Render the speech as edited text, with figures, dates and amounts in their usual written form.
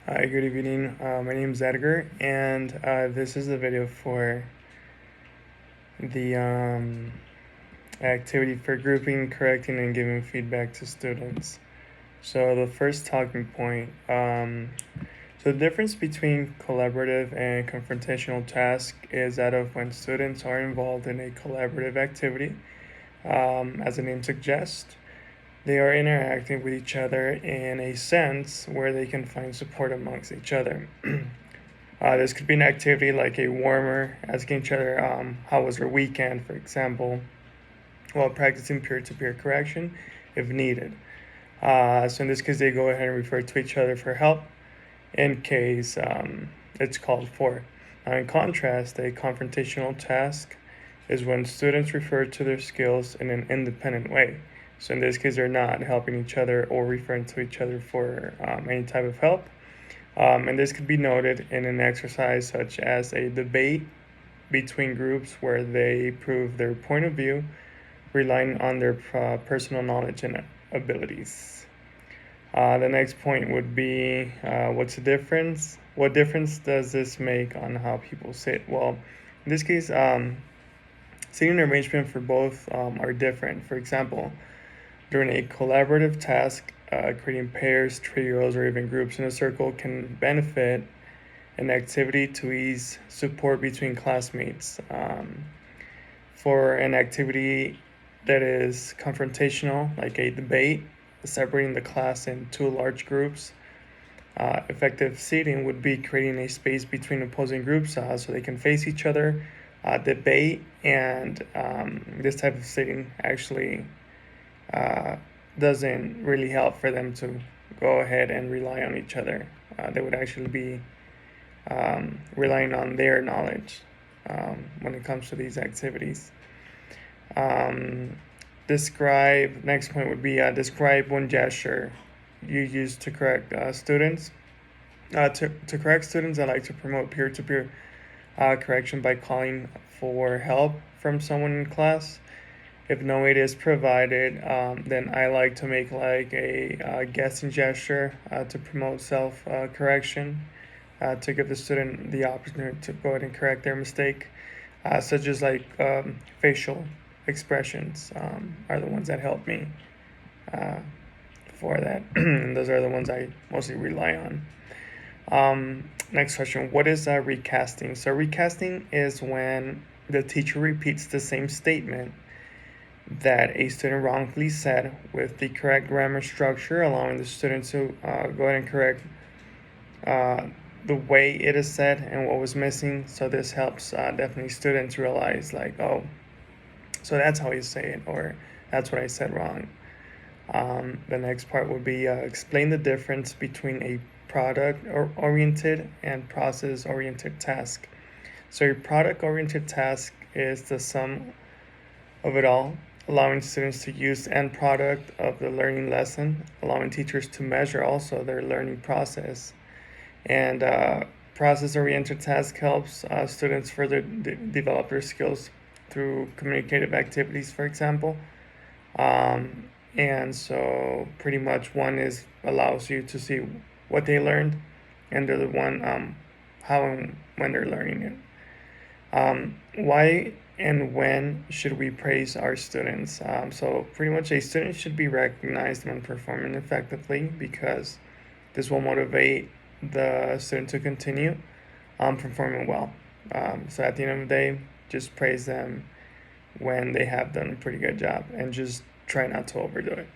Hi, good evening. My name is Edgar, and this is the video for the activity for grouping, correcting, and giving feedback to students. So, the first talking point. So, the difference between collaborative and confrontational task is that of when students are involved in a collaborative activity, as the name suggests. They are interacting with each other in a sense where they can find support amongst each other. This could be an activity like a warmer, asking each other how was their weekend, for example, while practicing peer-to-peer correction if needed. So in this case, they go ahead and refer to each other for help in case it's called for. Now, in contrast, a confrontational task is when students refer to their skills in an independent way. So in this case, they're not helping each other or referring to each other for any type of help. And this could be noted in an exercise such as a debate between groups where they prove their point of view, relying on their personal knowledge and abilities. The next point would be what's the difference? What difference does this make on how people sit? Well, in this case, seating arrangement for both are different. For example, during a collaborative task, creating pairs, trios, or even groups in a circle can benefit an activity to ease support between classmates. For an activity that is confrontational, like a debate, separating the class in two large groups, effective seating would be creating a space between opposing groups so they can face each other, debate, and this type of seating actually doesn't really help for them to go ahead and rely on each other. They would actually be relying on their knowledge when it comes to these activities. Next point would be describe one gesture you use to correct students. To correct students, I like to promote peer-to-peer correction by calling for help from someone in class. If no aid is provided, then I like to make like a guessing gesture to promote self correction, to give the student the opportunity to go ahead and correct their mistake, such as like facial expressions are the ones that help me for that. And those are the ones I mostly rely on. Next question, what is recasting? So recasting is when the teacher repeats the same statement that a student wrongfully said with the correct grammar structure, allowing the student to go ahead and correct the way it is said and what was missing. So this helps definitely students realize like, oh, so that's how you say it, or that's what I said wrong. The next part would be explain the difference between a product-oriented and process-oriented task. So a product-oriented task is the sum of it all, allowing students to use the end product of the learning lesson, allowing teachers to measure also their learning process. And process-oriented task helps students further develop their skills through communicative activities, for example. And so pretty much one is allows you to see what they learned, and the other one how and when they're learning it. Why and when should we praise our students? So pretty much a student should be recognized when performing effectively because this will motivate the student to continue performing well. So at the end of the day, just praise them when they have done a pretty good job and just try not to overdo it.